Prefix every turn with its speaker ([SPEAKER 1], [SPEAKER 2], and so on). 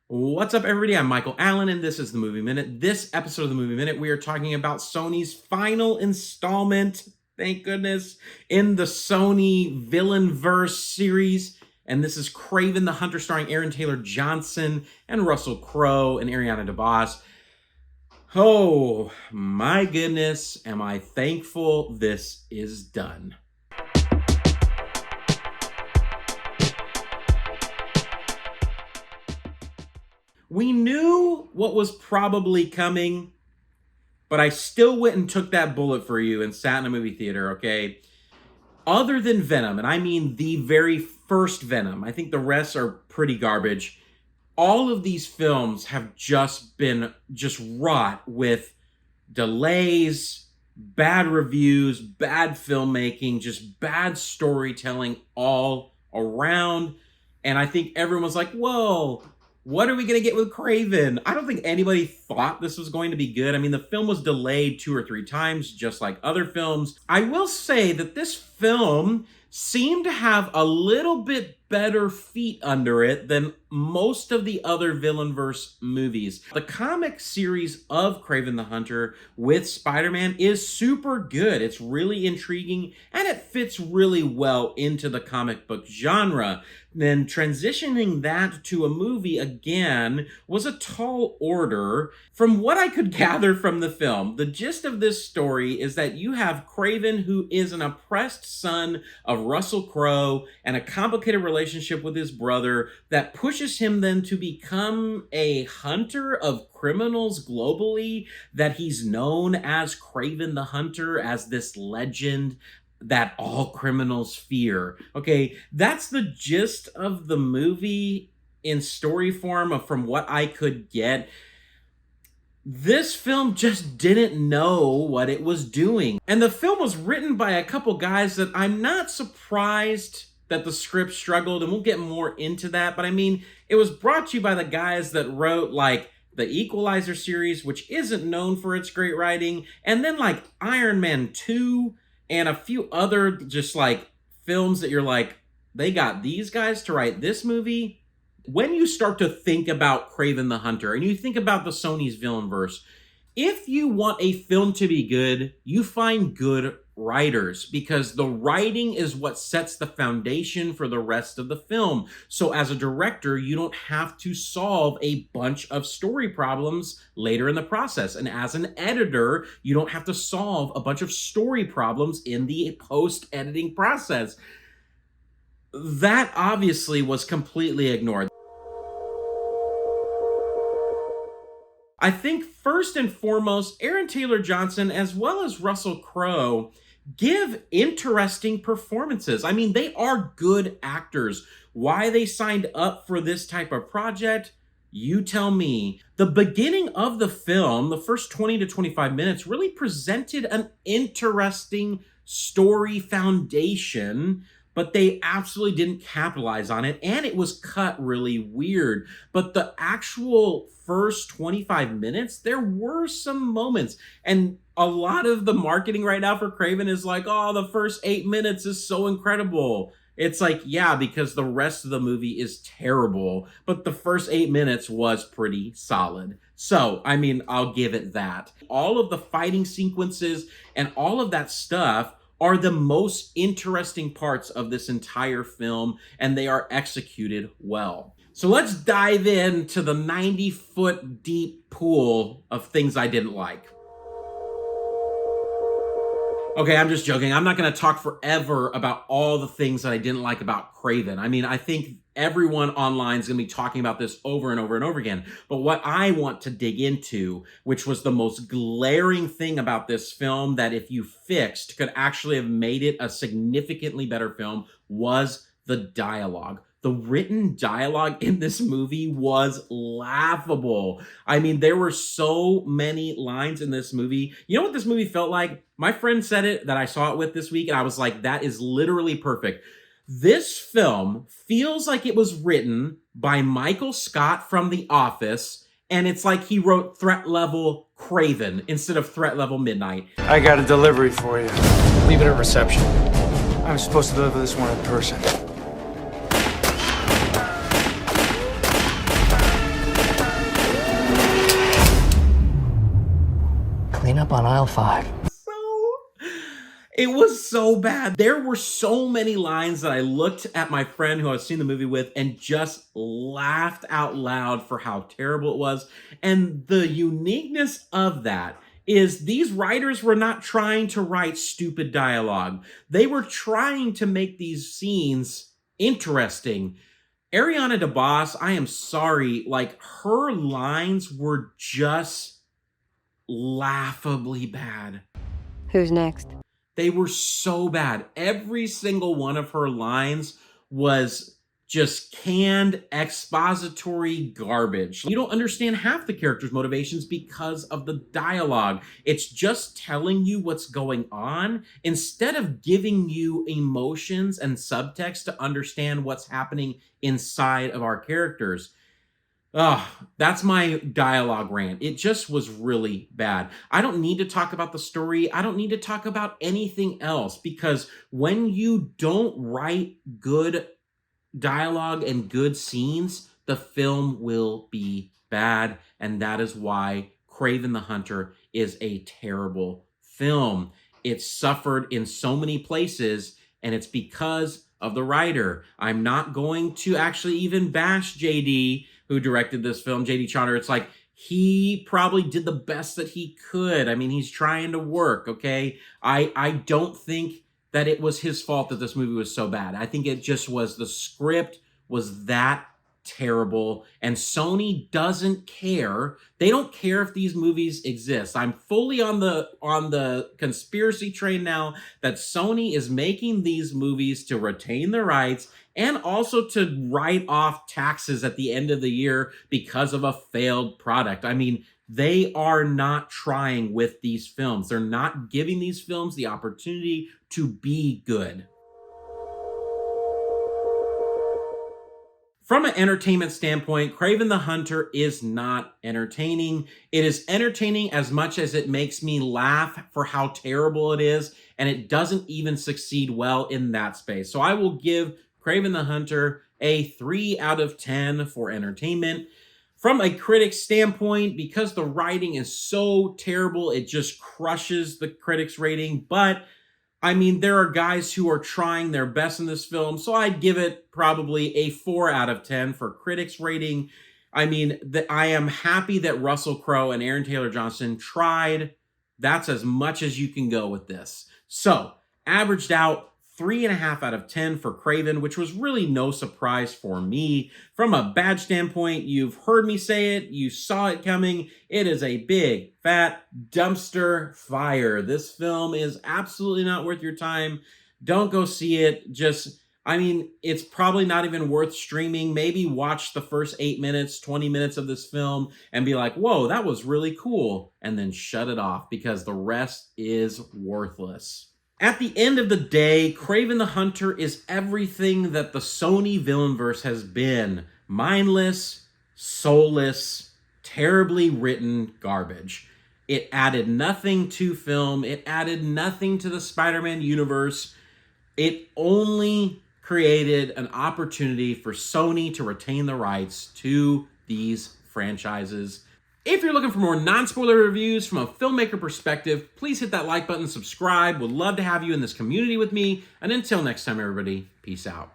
[SPEAKER 1] What's up, everybody? I'm Michael Allen, and this is the Movie Minute. This episode of the Movie Minute, we are talking about Sony's final installment, thank goodness, in the Sony Villian Verse series. And this is Kraven the Hunter, starring Aaron Taylor Johnson and Russell Crowe and Ariana DeBose. Oh, my goodness, am I thankful this is done. We knew what was probably coming, but I still went and took that bullet for you and sat in a movie theater, okay? Other than Venom, and I mean the very first Venom, I think the rest are pretty garbage. All of these films have just been wrought with delays, bad reviews, bad filmmaking, just bad storytelling all around. And I think everyone's like, whoa, what are we going to get with Kraven? I don't think anybody thought this was going to be good. I mean, the film was delayed 2 or 3 times, just like other films. I will say that this film seemed to have a little bit better feet under it than most of the other Villian Verse movies. The comic series of Kraven the Hunter with Spider-Man is super good. It's really intriguing, and it fits really well into the comic book genre. Then transitioning that to a movie again was a tall order. From what I could gather from the film, the gist of this story is that you have Kraven, who is an oppressed son of Russell Crowe, and a complicated relationship with his brother that pushes him then to become a hunter of criminals globally, that he's known as Kraven the Hunter, as this legend that all criminals fear. Okay, that's the gist of the movie in story form from what I could get. This film just didn't know what it was doing. And the film was written by a couple guys that I'm not surprised that the script struggled, and we'll get more into that. But I mean, it was brought to you by the guys that wrote like the Equalizer series, which isn't known for its great writing, and then like Iron Man 2, and a few other just like films that you're like, they got these guys to write this movie. When you start to think about Kraven the Hunter and you think about the Sony's Villian Verse, if you want a film to be good, you find good writers, because the writing is what sets the foundation for the rest of the film. So as a director, you don't have to solve a bunch of story problems later in the process. And as an editor, you don't have to solve a bunch of story problems in the post-editing process. That obviously was completely ignored. I think first and foremost, Aaron Taylor Johnson as well as Russell Crowe give interesting performances. I mean, they are good actors. Why they signed up for this type of project, you tell me. The beginning of the film, the first 20 to 25 minutes, really presented an interesting story foundation, but they absolutely didn't capitalize on it, and it was cut really weird. But the actual first 25 minutes, there were some moments, and a lot of the marketing right now for Kraven is like, oh, the first 8 minutes is so incredible. It's like, yeah, because the rest of the movie is terrible, but the first 8 minutes was pretty solid. So, I mean, I'll give it that. All of the fighting sequences and all of that stuff are the most interesting parts of this entire film, and they are executed well. So let's dive into the 90-foot deep pool of things I didn't like. Okay, I'm just joking. I'm not going to talk forever about all the things that I didn't like about Kraven. I mean, I think everyone online is going to be talking about this over and over and over again. But what I want to dig into, which was the most glaring thing about this film that if you fixed could actually have made it a significantly better film, was the dialogue. The written dialogue in this movie was laughable. I mean, there were so many lines in this movie. You know what this movie felt like? My friend said it that I saw it with this week, and I was like, that is literally perfect. This film feels like it was written by Michael Scott from The Office, and it's like he wrote Threat Level Kraven instead of Threat Level Midnight.
[SPEAKER 2] I got a delivery for you. Leave it at reception. I'm supposed to deliver this one in person.
[SPEAKER 3] up on aisle 5.
[SPEAKER 1] It was so bad. There were so many lines that I looked at my friend who I was seeing the movie with and just laughed out loud for how terrible it was. And the uniqueness of that is these writers were not trying to write stupid dialogue. They were trying to make these scenes interesting. Ariana DeBose, I am sorry, like her lines were just laughably bad.
[SPEAKER 4] Who's next?
[SPEAKER 1] They were so bad. Every single one of her lines was just canned expository garbage. You don't understand half the character's motivations because of the dialogue. It's just telling you what's going on instead of giving you emotions and subtext to understand what's happening inside of our characters. That's my dialogue rant. It just was really bad. I don't need to talk about the story. I don't need to talk about anything else because when you don't write good dialogue and good scenes, the film will be bad. And that is why Kraven the Hunter is a terrible film. It suffered in so many places, and it's because of the writer. I'm not going to actually even bash JD, who directed this film, JD Chandor. It's like, he probably did the best that he could. I mean, he's trying to work, okay? I don't think that it was his fault that this movie was so bad. I think it just was the script was that terrible, and Sony doesn't care. They don't care if these movies exist. I'm fully on the conspiracy train now that Sony is making these movies to retain the rights and also to write off taxes at the end of the year because of a failed product. I mean, they are not trying with these films. They're not giving these films the opportunity to be good. From an entertainment standpoint, Kraven the Hunter is not entertaining. It is entertaining as much as it makes me laugh for how terrible it is, and it doesn't even succeed well in that space. So I will give Kraven the Hunter a 3 out of 10 for entertainment. From a critic's standpoint, because the writing is so terrible, it just crushes the critics' rating. But, I mean, there are guys who are trying their best in this film, so I'd give it probably a 4 out of 10 for critics' rating. I mean, I am happy that Russell Crowe and Aaron Taylor-Johnson tried. That's as much as you can go with this. So, averaged out 3.5 out of 10 for Kraven, which was really no surprise for me. From a badge standpoint, you've heard me say it, you saw it coming. It is a big, fat dumpster fire. This film is absolutely not worth your time. Don't go see it. It's probably not even worth streaming. Maybe watch the first 8 minutes, 20 minutes of this film and be like, whoa, that was really cool. And then shut it off because the rest is worthless. At the end of the day, Kraven the Hunter is everything that the Sony Villian Verse has been. Mindless, soulless, terribly written garbage. It added nothing to film. It added nothing to the Spider-Man universe. It only created an opportunity for Sony to retain the rights to these franchises. If you're looking for more non-spoiler reviews from a filmmaker perspective, please hit that like button, subscribe. Would love to have you in this community with me. And until next time, everybody, peace out.